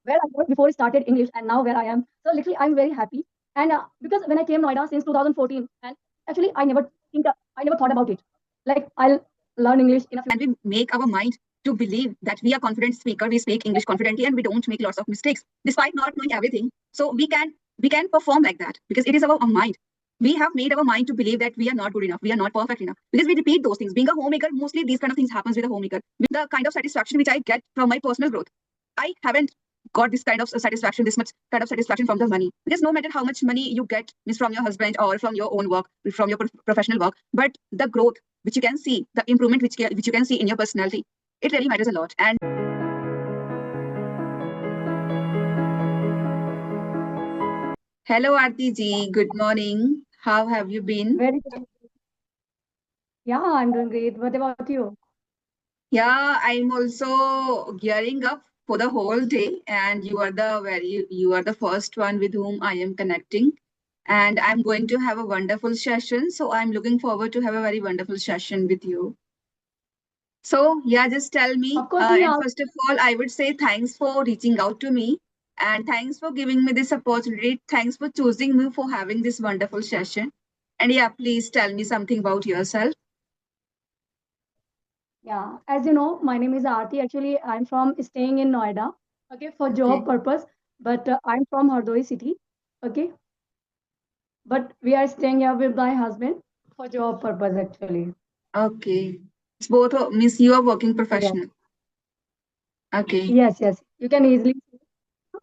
where I was before I started English and now where I am. So literally, I'm very happy. And because when I came Noida since 2014, and actually I never thought about it. Like I'll learn English in a few. And we make our mind to believe that we are confident speaker, we speak English confidently, and we don't make lots of mistakes despite not knowing everything. So we can perform like that because it is our mind. We have made our mind to believe that we are not good enough, we are not perfect enough, because we repeat those things. Being a homemaker, mostly these kind of things happens with a homemaker. With the kind of satisfaction which I get from my personal growth, I haven't got this kind of satisfaction, this much kind of satisfaction from the money. Because no matter how much money you get is from your husband or from your own work, from your professional work, but the growth which you can see, the improvement which you can see in your personality, it really matters a lot. And hello, Aarti ji. Good morning. How have you been? Very good. Yeah, I'm doing great. What about you? Yeah, I'm also gearing up for the whole day, and you are the first one with whom I am connecting. And I'm going to have a wonderful session. So I'm looking forward to have a very wonderful session with you. So, yeah, just tell me. Of course, And yeah. first of all, I would say thanks for reaching out to me and thanks for giving me this opportunity. Thanks for choosing me for having this wonderful session. And yeah, please tell me something about yourself. Yeah, as you know, my name is Aarti. Actually, I'm from staying in Noida, okay, for Okay. job purpose. But I'm from Hardoi city, okay. But we are staying here with my husband for job purpose, actually. Okay. It's both means you are working Yes, professional. Okay. yes. You can easily see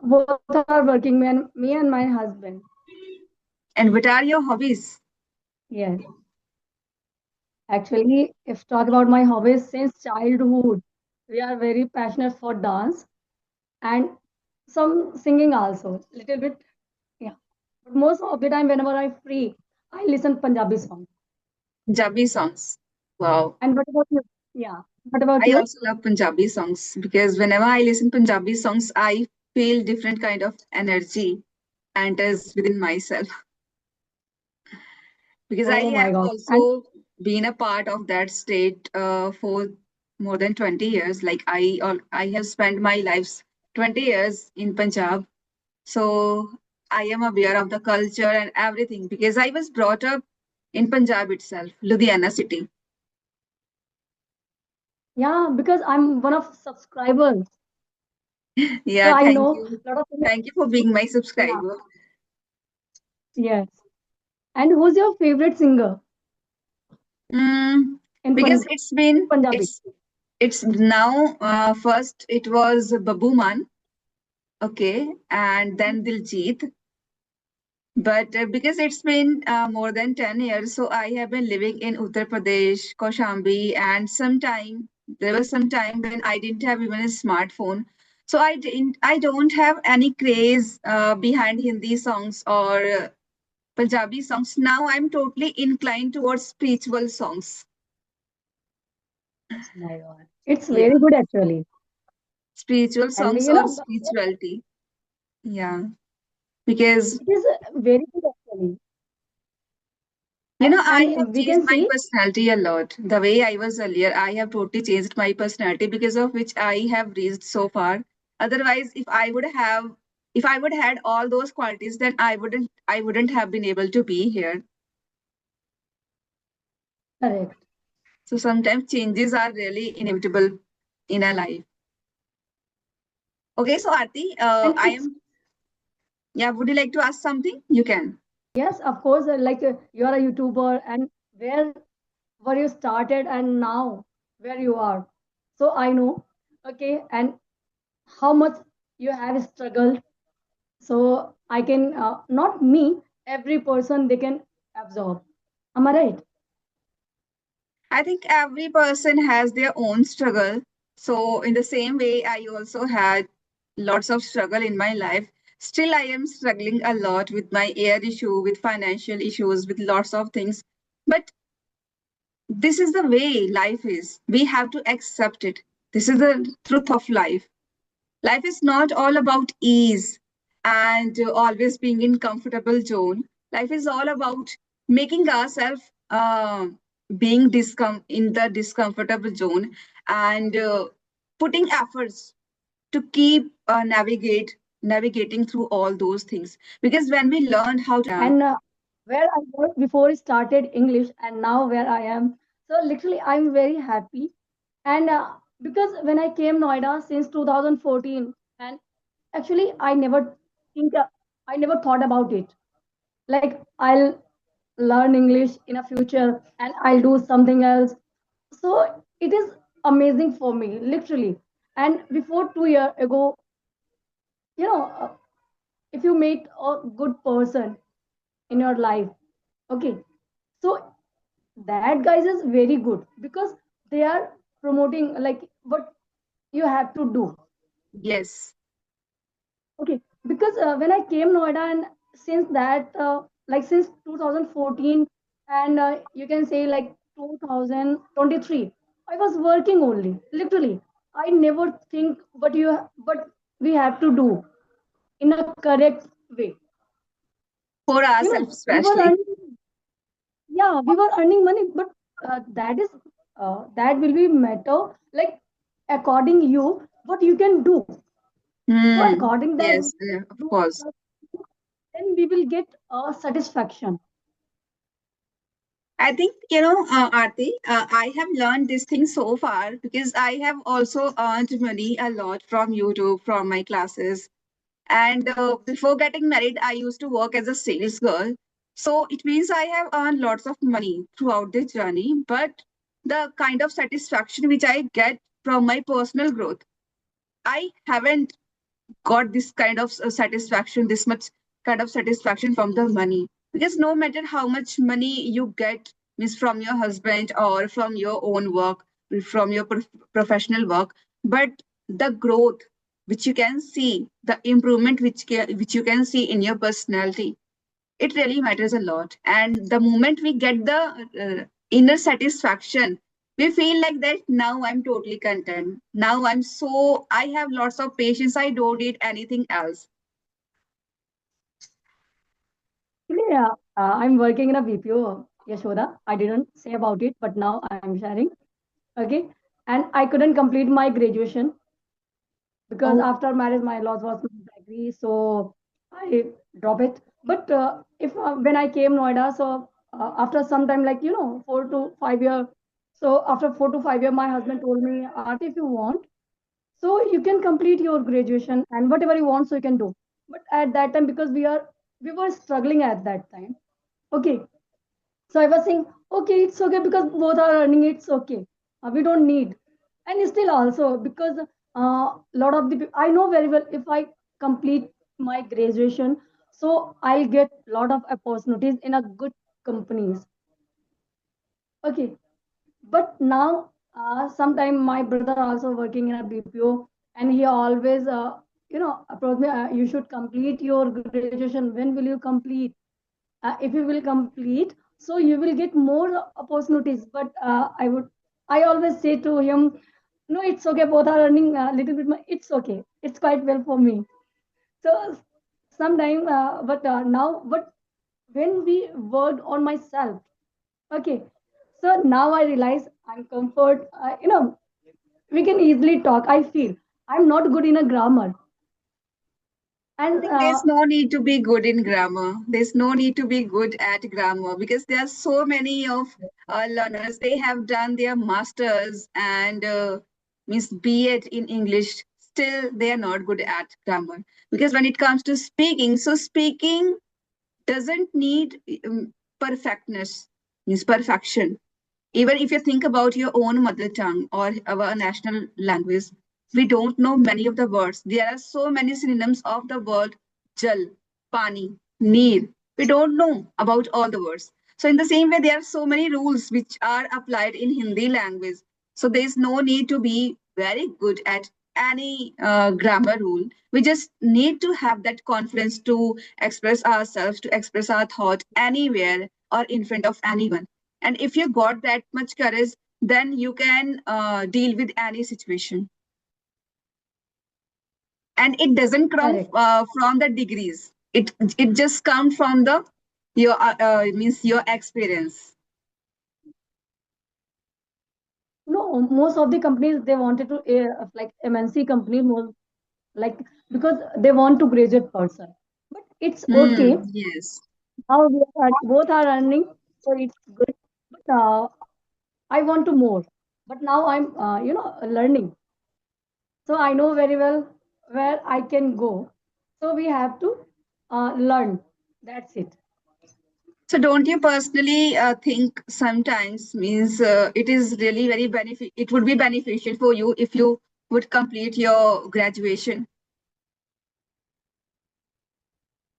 both are working. Me and my husband. And what are your hobbies? Yes, actually, if talk about my hobbies since childhood, we are very passionate for dance and some singing also, little bit. Yeah. But most of the time, whenever I'm free, I listen Punjabi songs. Punjabi songs. Wow. And what about you? Yeah. What about I you? also love Punjabi songs because whenever I listen Punjabi songs, I feel different kind of energy enters within myself. Because I Oh my have God. And also been a part of that state for more than 20 years. Like I have spent my life's 20 years in Punjab. So I am aware of the culture and everything because I was brought up in Punjab itself, Ludhiana city. yeah, because I'm one of subscribers, so Yeah, I thank know you. a lot of things. Thank you for being my Yeah. subscriber. Yes. And who's your favorite singer Mm, in because Punjabi? it's now first it was Babu Man, okay, and then Diljit. But because it's been more than 10 years, so I have been living in Uttar Pradesh, Kaushambi, and there was some time when I didn't have even a smartphone. So I don't have any craze behind Hindi songs or Punjabi songs. Now I'm totally inclined towards spiritual songs. Oh my God. It's Yeah, very good actually. spiritual And songs you or know, spirituality. Yeah, because it is very good actually. I have And we changed can my see, personality a lot. The way I was earlier, I have totally changed my personality because of which I have reached so far. Otherwise, if I would had all those qualities, then I wouldn't have been able to be here. correct. So sometimes changes are really inevitable in a life. Okay, so Aarti, And I it's, am, yeah, would you like to ask something? You can. yes, of course, you are a YouTuber and where you started and now where you are. So I know, okay, and how much you have struggled. So I can, not me, every person they can absorb. Am I right? I think every person has their own struggle. So, in the same way, I also had lots of struggle in my life. Still, I am struggling a lot with my air issue, with financial issues, with lots of things. But this is the way life is. We have to accept it. This is the truth of life. Life is not all about ease and always being in comfortable zone. Life is all about making ourselves being in the discomfortable zone and putting efforts to keep navigating through all those things. Because when we learned how to And where I was before I started English and now where I am. So literally, I'm very happy. And because when I came Noida since 2014, and actually think, uh, I never thought about it. Like I'll learn English in a future and I'll do something else. So it is amazing for me, literally. And before 2 years ago, you know, if you meet a good person in your life, okay, so that guys is very good because they are promoting like what you have to do. yes. Okay, because when I came Noida and since that like since 2014 and you can say like 2023 I was working only, literally. I never think what we have to do in a correct way. For You ourselves know, we were especially. earning, yeah, we were earning money, but that is that will be matter like according you what you can do. So Hmm. according that we Yes, of do, course. then we will get satisfaction. I think, Aarti, I have learned this thing so far because I have also earned money a lot from YouTube, from my classes. And before getting married, I used to work as a sales girl. So it means I have earned lots of money throughout this journey. But the kind of satisfaction which I get from my personal growth, I haven't got this kind of satisfaction, this much kind of satisfaction from the money. Because no matter how much money you get, means from your husband or from your own work, from your professional work, but the growth which you can see, the improvement which you can see in your personality, it really matters a lot. And the moment we get the inner satisfaction, we feel like that now I'm totally content. Now I have lots of patience. I don't need anything else. Yeah, I'm working in a BPO, Yashoda. I didn't say about it, but now I'm sharing. Okay, and I couldn't complete my graduation because Oh, after marriage my loss was not agree, so I drop it. But if when I came Noida, so after some time, like 4 to 5 year, so after 4 to 5 year, my husband told me, Art, if you want, so you can complete your graduation and whatever you want, so you can do. But at that time, because we were struggling at that time. Okay, so I was saying, okay, it's okay because both are earning, it's okay. We don't need. And still also because lot of the I know very well if I complete my graduation, so I'll get lot of opportunities in a good companies. Okay, but now sometime my brother also working in a BPO, and he always approach me. You should complete your graduation. When will you complete? If you will complete, so you will get more opportunities. But I always say to him, no, it's okay, both are earning a little bit it's okay, it's quite well for me. So sometime but now but when we worked on myself, okay, so now I realize I'm comfort, we can easily talk. I feel I'm not good in a grammar, I and think there's no need to be good in grammar. There's no need to be good at grammar because there are so many of learners. They have done their masters and means B.Ed in English. Still, they are not good at grammar because when it comes to speaking, so speaking doesn't need perfectness, means perfection. Even if you think about your own mother tongue or our national language, we don't know many of the words. There are so many synonyms of the word jal, pani, neer. We don't know about all the words. So, in the same way, there are so many rules which are applied in Hindi language. So, there is no need to be very good at any grammar rule. We just need to have that confidence to express ourselves, to express our thought anywhere or in front of anyone. And if you got that much courage, then you can deal with any situation. And it doesn't come correct. from the degrees. It just comes from the your means your experience. No, most of the companies they wanted to like MNC company more. like because they want to graduate person. But it's okay. Yes. Now both are earning, so it's good. But I want to more. But now I'm learning, so I know very well where I can go. So we have to learn. That's it. So don't you personally think sometimes means it is really very it would be beneficial for you if you would complete your graduation?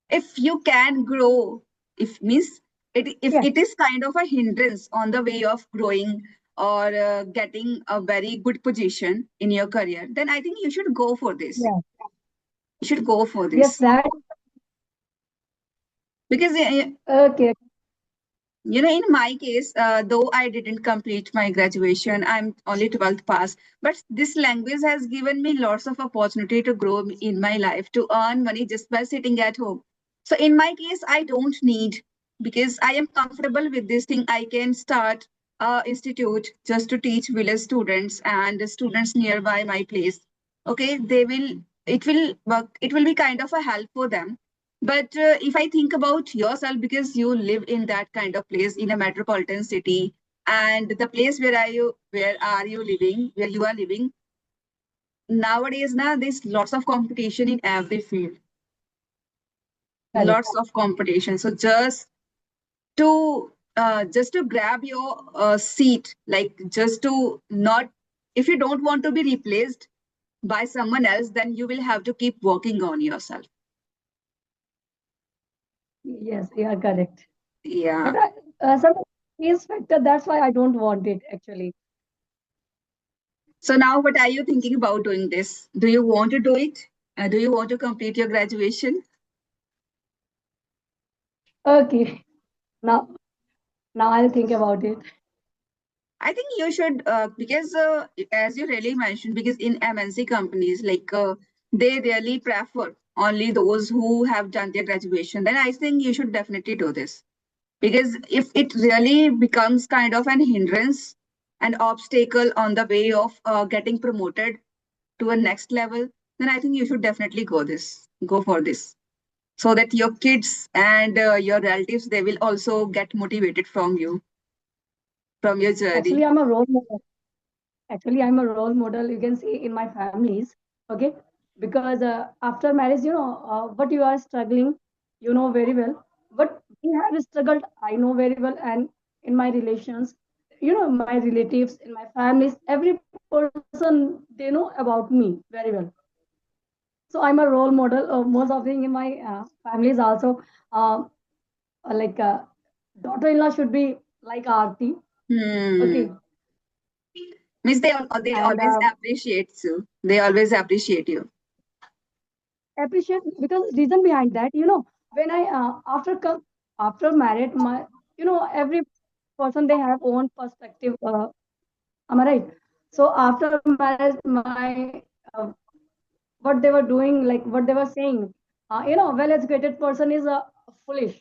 If you can grow, if means if Yes, it is kind of a hindrance on the way of growing or getting a very good position in your career, then I think you should go for this. yes, You should go for yes. this That because okay. in my case, though I didn't complete my graduation, I'm only 12th pass, but this language has given me lots of opportunity to grow in my life, to earn money just by sitting at home. So in my case, I don't need, because I am comfortable with this thing. I can start a institute just to teach village students and students nearby my place. Okay, it will work. It will be kind of a help for them, but if I think about yourself, because you live in that kind of place in a metropolitan city, and the place where are you living, where you are living nowadays, now there's lots of competition in every field, Correct. lots of competition. So just to grab your seat, like just to not, if you don't want to be replaced by someone else, then you will have to keep working on yourself. Yes, you are correct. Yeah. But some is factor. That's why I don't want it actually. So now, what are you thinking about doing this? Do you want to do it? Do you want to complete your graduation? Okay. Now, now I'll think about it. I think you should, because as you really mentioned, because in MNC companies, like they really prefer only those who have done their graduation. Then I think you should definitely do this, because if it really becomes kind of an hindrance, an obstacle on the way of getting promoted to a next level, then I think you should definitely go for this, so that your kids and your relatives, they will also get motivated from you, from your journey. Actually, I'm a role model. Actually, I'm a role model. You can see in my families. Okay, because after marriage, what you are struggling, you know very well. But we have struggled. I know very well, and in my relations, my relatives, in my families, every person they know about me very well. So I'm a role model. Most of thing in my families also, uh, like daughter-in-law should be like Aarti. Hmm. Okay, Means they and always appreciate you. They always appreciate you. appreciate because reason behind that, when I after married, my every person they have own perspective. Am I right? So after marriage, my what they were doing, like what they were saying, well-educated person is foolish.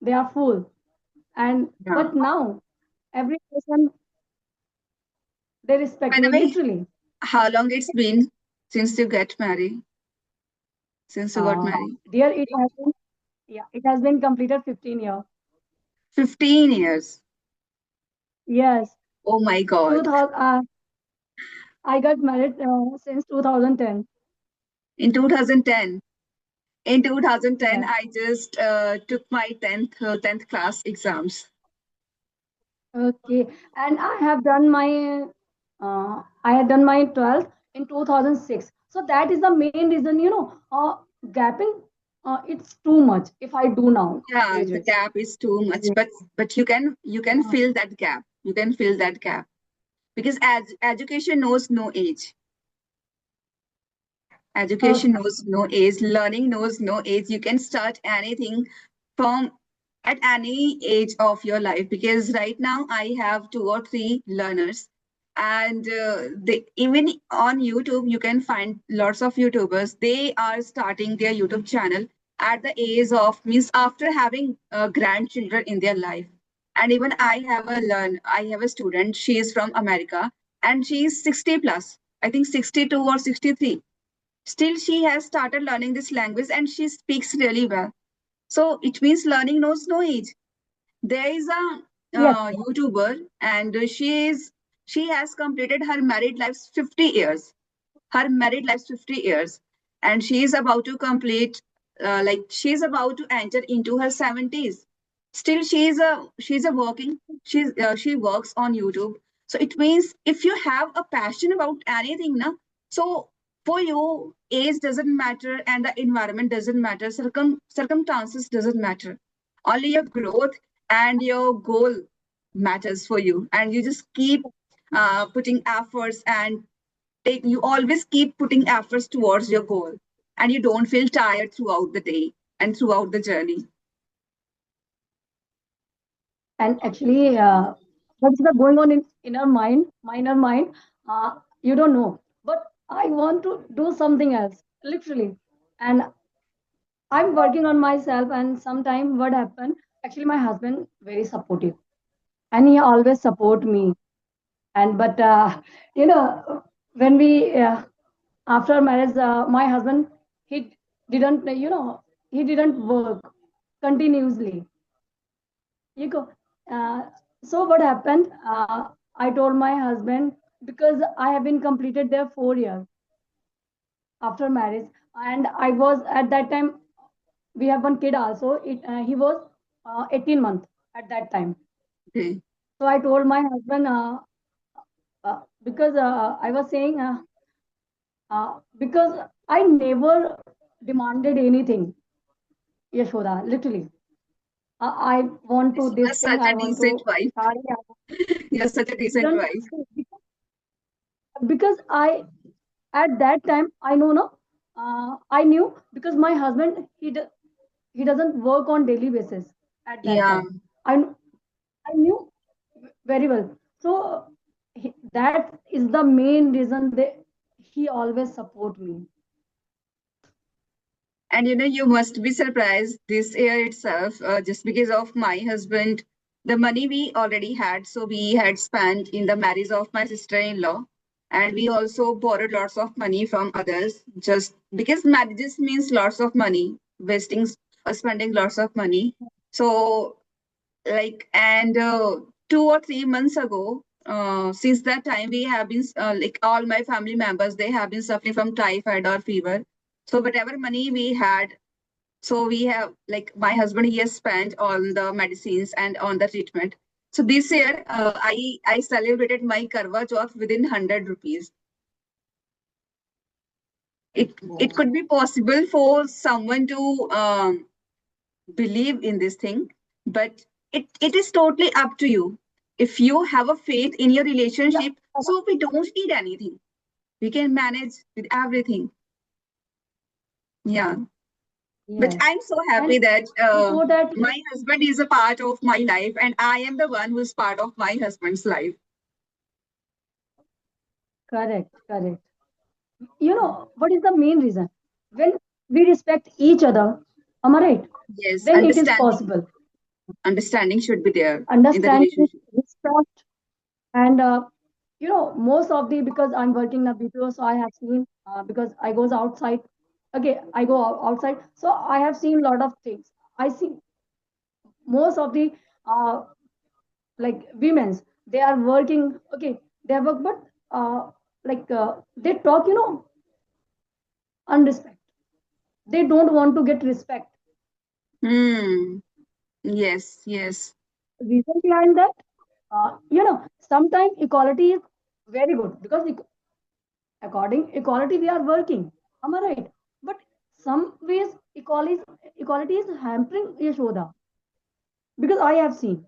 They are fool, and Yeah. but now every person they respect By the me way, literally. how long it's been since you get married? Since you got married? Dear, it has been, yeah, it has been completed 15 years. 15 years. Yes, Oh my God. 2000. I got married since 2010. In 2010. In 2010, Yeah. I just took my 10th class exams. Okay. And I had done my 12th in 2006. So that is the main reason, gapping, it's too much if I do now Yeah, the graduation. gap is too much, Yeah. but you can fill that gap. You can fill that gap, because education knows no age. Education Okay. knows no age. Learning knows no age. You can start anything from at any age of your life. Because right now I have two or three learners, and they, even on YouTube you can find lots of YouTubers. They are starting their YouTube channel at the age of, means after having grandchildren in their life. And even I have a student. She is from America, and she is 60 plus. I think 62 or 63, Still, she has started learning this language and she speaks really well. So it means learning knows no age. There is a Yes. YouTuber, and she has completed her married life's 50 years. Her married life's 50 years, and she is about to complete, like she is about to enter into her 70s. Still, she's a working. She works on YouTube. So it means if you have a passion about anything, na, so for you, age doesn't matter and the environment doesn't matter. Circumstances doesn't matter. Only your growth and your goal matters for you, and you just keep putting efforts and you always keep putting efforts towards your goal, and you don't feel tired throughout the day and throughout the journey. And actually, what's the going on in inner mind, my inner mind? You don't know. But I want to do something else, literally. And I'm working on myself. And sometime what happened? Actually, my husband very supportive, and he always support me. And but you know, when we after marriage, my husband he didn't he didn't work continuously. You go. Uh, so what happened? I told my husband because I have been completed there 4 years after marriage, and I was at that time. We have one kid also. He was 18 months at that time. Okay. So I told my husband because I was saying because I never demanded anything, Yashoda. Literally, I want to You are this thing. such I a want decent to wife. carry. You're such a decent Done wife. because I at that time I know no I knew because my husband he doesn't work on daily basis at that Yeah. time. I knew very well. So that is the main reason he always support me. And you must be surprised this year itself, just because of my husband, the money we already had. So we had spent in the marriage of my sister-in-law, and we also borrowed lots of money from others, just because marriages means lots of money, wasting, spending lots of money. So like, and 2 or 3 months ago, since that time we have been like all my family members, they have been suffering from typhoid or fever. So whatever money we had, so we have, like, my husband, he has spent on the medicines and on the treatment. So this year, I celebrated my Karwa Chauth within 100 rupees. It could be possible for someone to believe in this thing, but it is totally up to you. If you have a faith in your Yeah. relationship, so we don't need anything. We can manage with everything. Yeah. But Yes. I'm so happy And that before that, my husband is a part of my life, and I am the one who's part of my husband's life. correct, correct. You know what is the main reason? When we respect each other, am I right? Yes, Then it is possible. understanding should be there in the Understanding, relationship. respect, and most of the because I'm working in a BPO, so I have seen because I goes outside. Okay, I go outside, so I have seen a lot of things. I see most of the uh, like women's they are working. Okay, they work, but they talk, unrespect. They don't want to get respect. Hmm. Yes, yes. Reason behind that, sometimes equality is very good because according equality we are working. Am I right? But some ways equality is hampering Yashoda because I have seen.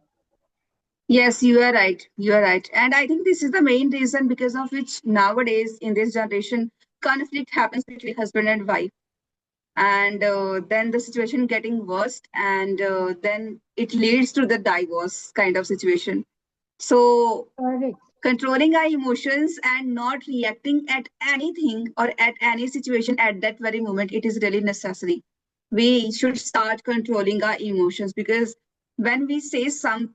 Yes, you are right. You are right. And I think this is the main reason because of which nowadays in this generation, conflict happens between husband and wife. And then the situation getting worse, and then it leads to the divorce kind of situation. So Correct. controlling our emotions and not reacting at anything or at any situation at that very moment, it is really necessary. We should start controlling our emotions, because when we say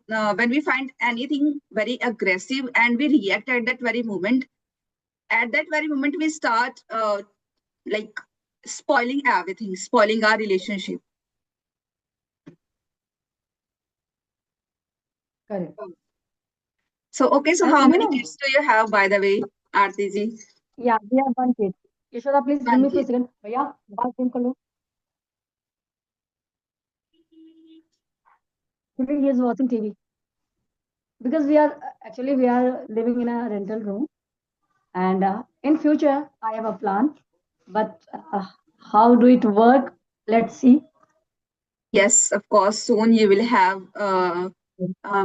when we find anything very aggressive and we react at that very moment we start like spoiling everything, spoiling our relationship. Correct. So, okay, so how And many kids do you have, by the way, Aarti ji? yeah, we have one kid. Yashoda, please give One me for a kid. second. Bhaiya, बात band कर लो. Maybe he is watching TV because we are living in a rental room, and in future I have a plan, but how do it work? Let's see. Yes, of course, soon you will have,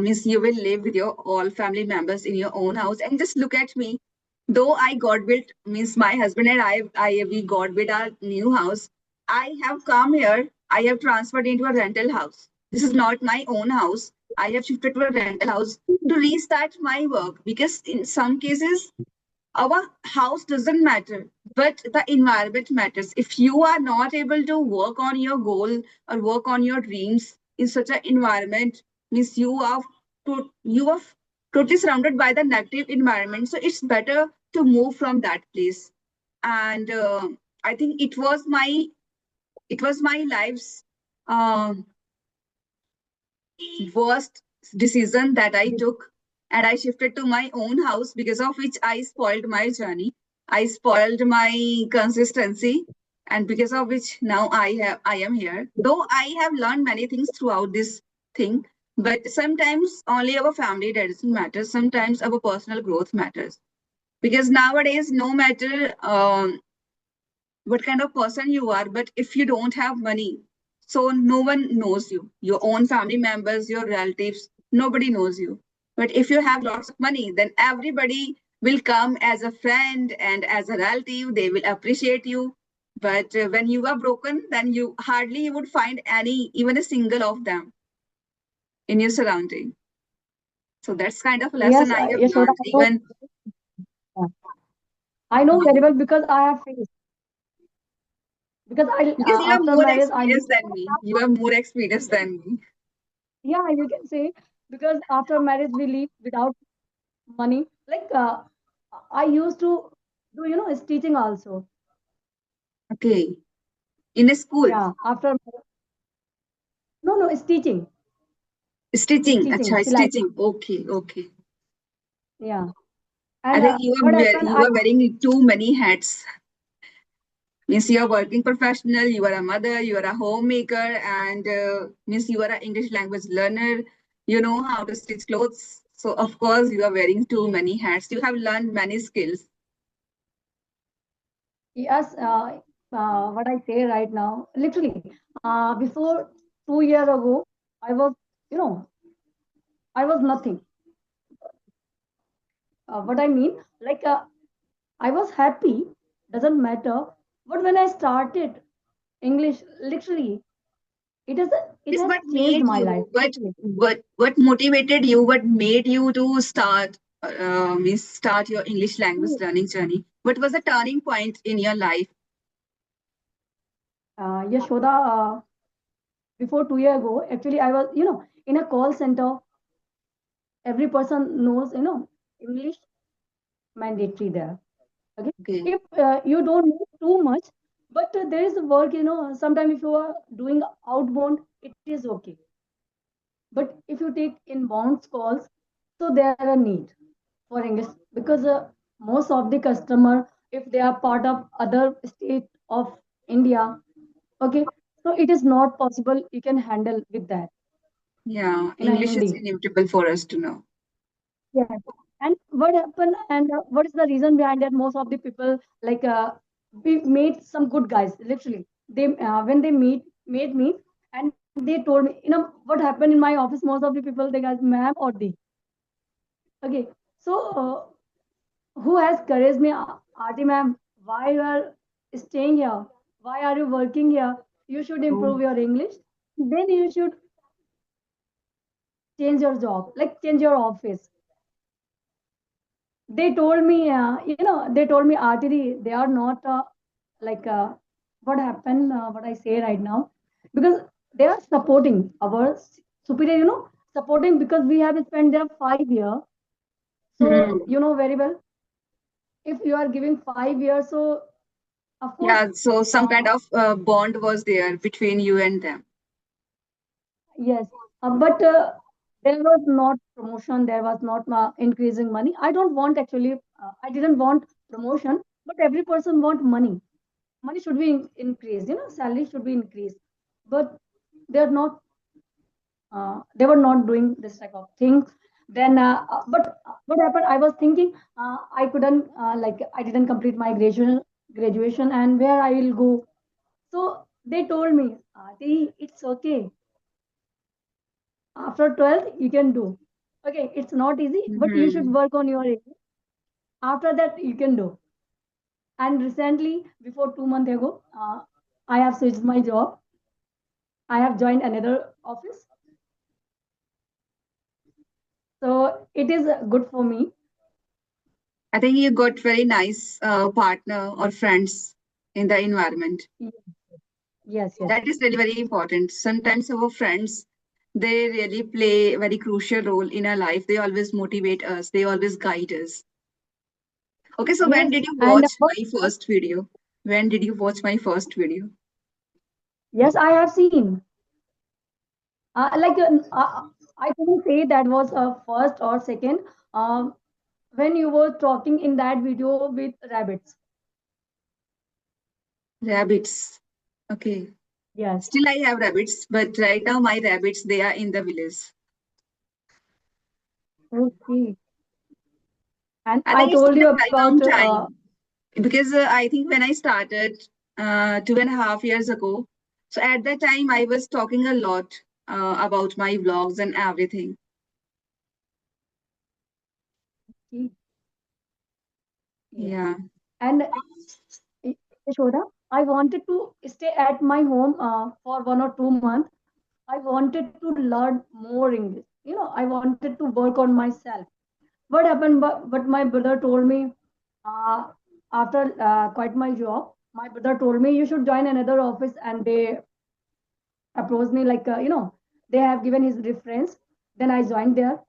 means you will live with your all family members in your own house. And just look at me. Though I got built, means my husband and we got built our new house. I have come here. I have transferred into a rental house. This is not my own house. I have shifted to a rental house to restart my work because in some cases our house doesn't matter, but the environment matters. If you are not able to work on your goal or work on your dreams in such an environment, means you are totally surrounded by the negative environment. So it's better to move from that place. And I think it was my life's um worst decision that I took, and I shifted to my own house because of which I spoiled my journey. I spoiled my consistency, and because of which now I am here. Though I have learned many things throughout this thing, but sometimes only our family doesn't matter. Sometimes our personal growth matters because nowadays, no matter what kind of person you are, but if you don't have money, so no one knows you. Your own family members, your relatives, nobody knows you. But if you have lots of money, then everybody will come as a friend and as a relative. They will appreciate you. But when you are broken, then you hardly would find any, even a single of them in your surrounding. So that's kind of a lesson Yes, I have Yashoda, learned. Even I know very well because I have faced. Because I because you have after more marriage I experience than me. You have more experience than me. yeah, you can say, because after marriage we live without money. Like I used to do stitching also. Okay. In a school. Yeah, after no stitching, Stitching, stitching, acha, silai. stitching. Okay, okay. Yeah, I and think what happened? you are wearing too many hats. Means you are working professional, you are a mother, you are a homemaker, and means you are an English language learner. You know how to stitch clothes. So of course you are wearing too many hats. You have learned many skills. Yes, what I say right now, literally, before 2 years ago, I was, you know, I was nothing. What I mean, like, I was happy, doesn't matter. But when I started English, literally, it Yes, has what changed made my you? life. Literally. What motivated you? What made you to means start your English language learning journey? What was the turning point in your life? Yashoda, before 2 years ago, actually, I was, in a call center. Every person knows, English mandatory there. Okay, Okay. if you don't know too much, but there is work. Sometimes if you are doing outbound, it is okay. But if you take inbound calls, so there are a need for English because most of the customer, if they are part of other state of India, okay, so it is not possible you can handle with that Yeah, in a English is Hindi. inevitable for us to know. Yes. And what happened and what is the reason behind that? Most of the people, like, we made some good guys, literally. They when they made me, and they told me, what happened in my office, most of the people, they guys, ma'am or the. Okay. So who has courage me, Aarti ma'am, why you are staying here? Why are you working here? You should Oh. improve your English. Then you should change your job, like change your office. They told me, they told me, Artiri, they are not like what happened, what I say right now, because they are supporting our superior, supporting because we have spent there 5 years. So Hmm. you know very well, if you are giving 5 years, so Of course, Yeah, so some kind uh, of bond was there between you and them. yes, but there was not promotion, there was not increasing money. I don't want actually, I didn't want promotion, but every person want money. Money should be increased, salary should be increased. But they're not, they were not doing this type of thing. Then, but what happened? I was thinking, I couldn't, I didn't complete my graduation, and where I will go. So they told me, it's okay. After 12th, you can do. Okay, it's not easy, but you should Hmm. work on your English. After that, you can do. And recently, before 2 months ago, I have switched my job. I have joined another office. So it is good for me. I think you got very nice partner or friends in the environment. Yes, yes, That is really very important. Sometimes our friends, they really play a very crucial role in our life. They always motivate us. They always guide us. Okay, so when yes. did you And watch my first video? When did you watch my first video? yes, I have seen. I couldn't say that was first or second. Um, when you were talking in that video with rabbits. Rabbits. Okay. Yes. Still I have rabbits, but right now my rabbits, they are in the village. Okay. And I I think it's told been you a very about long time because I think when I started 2.5 years ago, so at that time I was talking a lot about my vlogs and everything. yes. Yeah. And Yashoda, I wanted to stay at my home for 1 or 2 months. I wanted to learn more English. I wanted to work on myself. What happened? But my brother told me uh, after quit my job, my brother told me you should join another office, and they approached me they have given his reference. Then I joined there,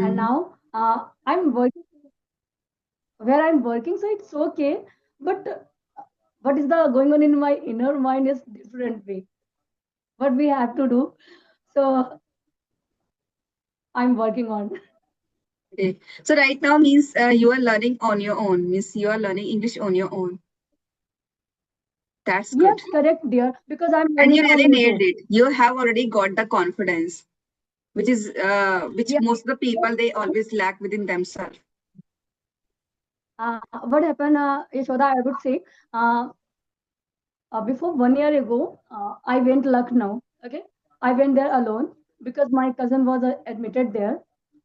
and Hmm. now I'm working where I'm working, so it's okay. But what is the going on in my inner mind is different way. What we have to do, so I'm working on. Okay. So right now means you are learning on your own. Means you are learning English on your own. That's good. Yes, correct, dear. Because I'm And learning you on really nailed YouTube. it. You have already got the confidence, which Yeah. most of the people they always lack within themselves. What happened, Yashoda? I would say, uh, before 1 year ago, I went Lucknow. Okay, I went there alone because my cousin was admitted there.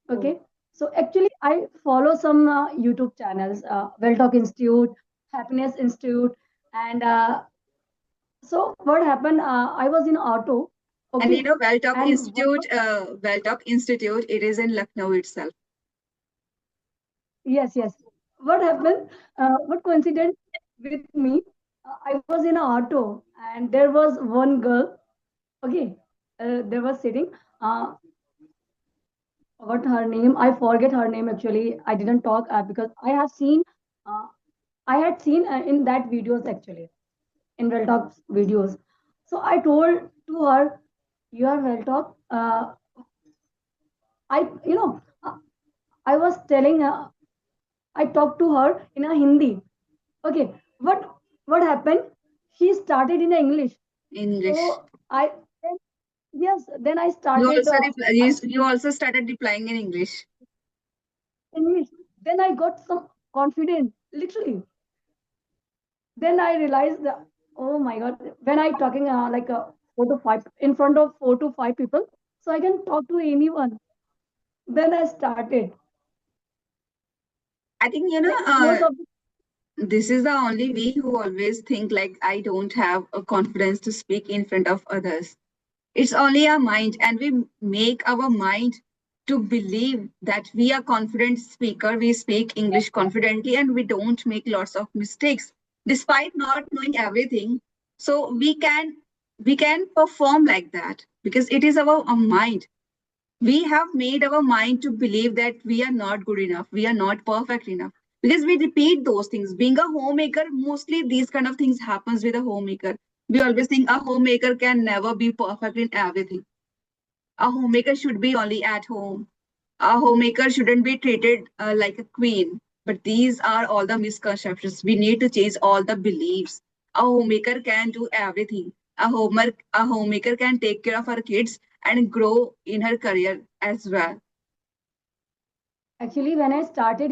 Okay, so actually, I follow some YouTube channels, Well Talk Institute, Happiness Institute, and so what happened? I was in auto. And Okay, and Well Talk Institute, it is in Lucknow itself. yes, yes. What happened? What coincidence with me? I was in an auto, and there was one girl. Okay, they were sitting. What her name? I forget her name actually. I didn't talk because Uh, I had seen in that videos actually in Well Talk videos. So I told to her, "You are Well Talk." I was telling her. I talked to her in a Hindi. Okay, what happened? She started in English. English. So I yes, then I You started also you also started replying in English. English. Then I got some confidence, literally. Then I realized that, oh my god, when I talking 4 to 5 in front of 4 to 5 people, so I can talk to anyone. Then I started. I think Like most of the, this is the only we who always think like I don't have a confidence to speak in front of others. It's only our mind, and we make our mind to believe that we are confident speaker. We speak English confidently, and we don't make lots of mistakes, despite not knowing everything. So we can perform like that because it is our mind. We have made our mind to believe that we are not good enough. We are not perfect enough. because we repeat those things. Being a homemaker, mostly these kind of things happens with a homemaker. We always think a homemaker can never be perfect in everything. A homemaker should be only at home. A homemaker shouldn't be treated like a queen. But these are all the misconceptions. We need to change all the beliefs. A homemaker can do everything. A homemaker can take care of her kids and grow in her career as well. Actually, when I started,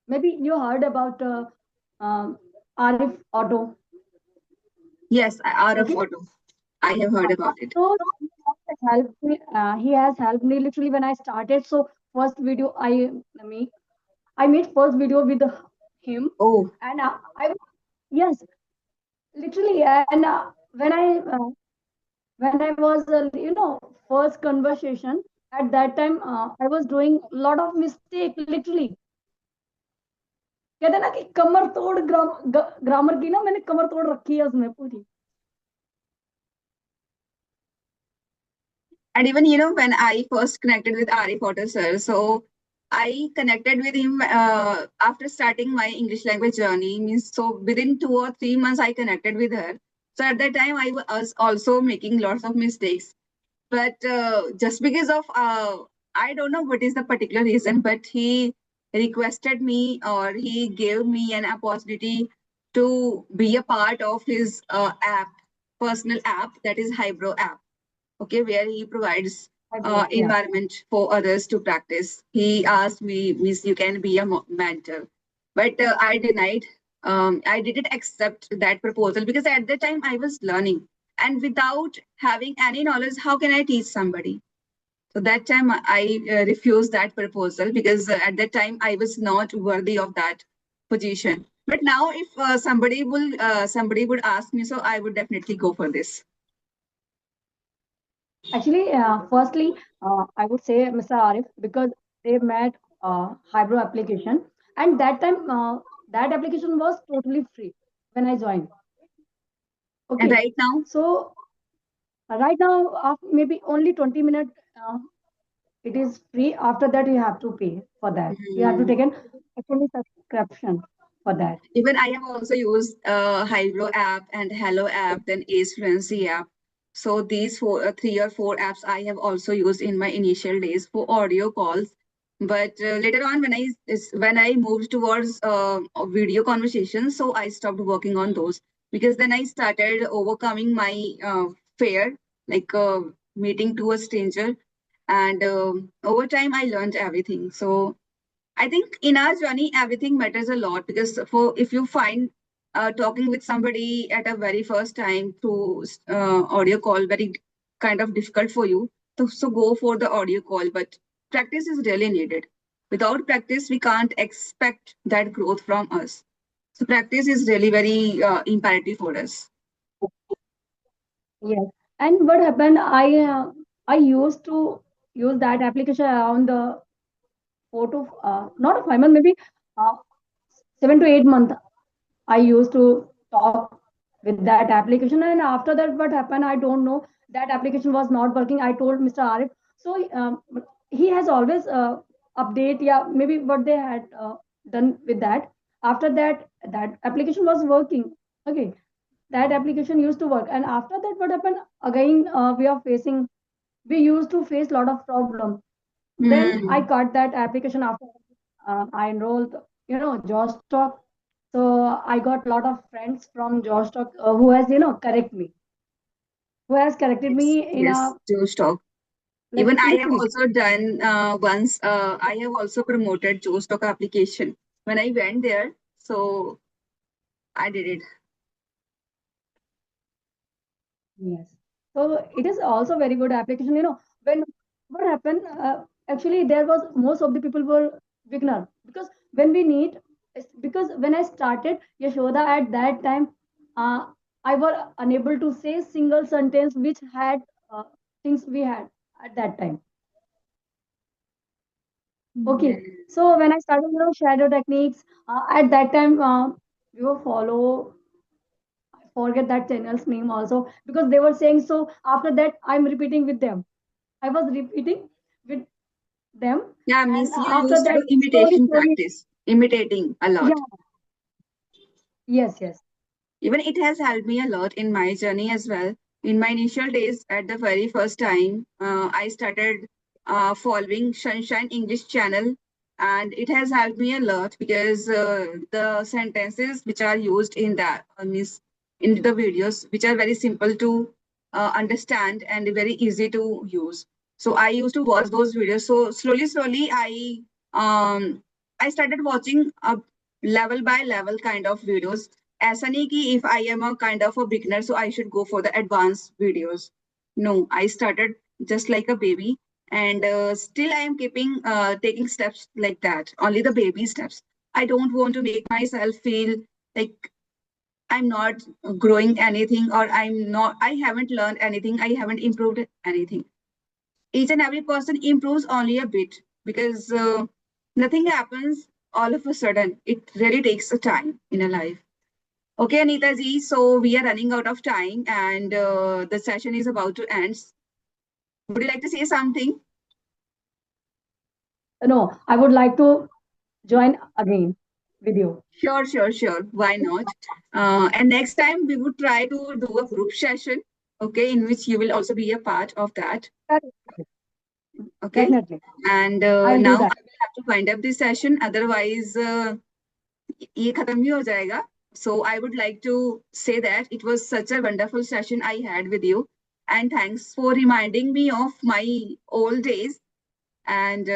maybe you heard about Arif Auto. Yes, out of Okay. photo. I have heard about it. So he has helped me literally when I started. So first video make, I made first video with him, Oh, and yes, literally, and when I was first conversation at that time, I was doing a lot of mistake literally. कहते हैं ना कि कमर तोड़ grammar की ना मैंने कमर तोड़ रखी है उसमें पूरी. and even when I first connected with Ari Potter sir, so I connected with him after starting my English language journey. Means so within 2 or 3 months I connected with her. So at that time I was also making lots of mistakes. But just because of I don't know what is the particular reason, but he requested me or he gave me an opportunity to be a part of his app, personal app, that is Hybro app. Okay, where he provides Yeah. environment for others to practice. He asked me, Miss, you can be a mentor. But I denied. I didn't accept that proposal because at the time I was learning. And without having any knowledge, how can I teach somebody? So that time I refused that proposal because at that time I was not worthy of that position. But now, if somebody would ask me, so I would definitely go for this. Actually, firstly, I would say Mr. Arif because they made Hybro application, and that time that application was totally free when I joined. And Okay, right now, so right now, maybe only 20 minutes, it is free. After that, you have to pay for that. You have to mm, take an actually subscription for that. even I have also used Hybro app and Hello app, then Ace Fluency app. So these 3 or 4 apps I have also used in my initial days for audio calls. But later on, when I moved towards video conversations, so I stopped working on those because then I started overcoming my fear, like meeting to a stranger, and over time I learned everything. So I think in our journey, everything matters a lot because for if you find talking with somebody at a very first time through audio call very kind of difficult for you, so go for the audio call. But practice is really needed. Without practice, we can't expect that growth from us. So practice is really very imperative for us. Yes. And what happened? I used to use that application around the 4 to not a 5 month, maybe uh, 7 to 8 month. I used to talk with that application, and after that, what happened? I don't know. That application was not working. I told Mr. Arif, so he has always update. Yeah, maybe what they had done with that. After that, that application was working. Okay, that application used to work, and after that, what happened? Again, we used to face a lot of problem. Then I Hmm. got that application after I enrolled, Josh Talk. So I got a lot of friends from Josh Talk who has corrected Yes, me in yes, a do stock. like Even I have literally. also done once, I have also promoted Joe Stock application when I went there. So I did it. Yes. So it is also very good application. When what happened? Actually, there was most of the people were beginner because when we need, because when I started Yashoda at that time, uh, I were unable to say single sentence which had things we had at that time. Okay. Mm. So when I started, shadow techniques, at that time, we were follow forget that channel's name also because they were saying so. After that, I'm repeating with them. I was repeating with them, Yeah, and means you after used to that, do slowly, imitation slowly, practice. imitating a lot. Yeah. Yes, yes. Even it has helped me a lot in my journey as well. In my initial days, at the very first time, I started following Sunshine English channel, and it has helped me a lot because the sentences which are used in that means in the videos, which are very simple to understand and very easy to use. So I used to watch those videos. So slowly, I started watching a level by level kind of videos. ऐसा नहीं कि if I am a kind of a beginner, so I should go for the advanced videos. No, I started just like a baby, and still I am keeping taking steps like that. Only the baby steps. I don't want to make myself feel like I'm not growing anything, or I haven't learned anything, I haven't improved anything. Each and every person improves only a bit because nothing happens all of a sudden. It really takes a time in a life. Okay, Anita ji, so we are running out of time and the session is about to end. Would you like to say something? No, I would like to join again with you. Sure. Why not? And next time we would try to do a group session, okay, in which you will also be a part of that, Definitely. okay? Definitely. And I'll do now that. I will have to wind up this session, otherwise ये खत्म ही हो जाएगा. So I would like to say that it was such a wonderful session I had with you, and thanks for reminding me of my old days. And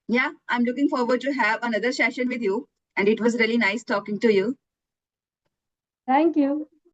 yeah, I'm looking forward to have another session with you. And it was really nice talking to you. Thank you.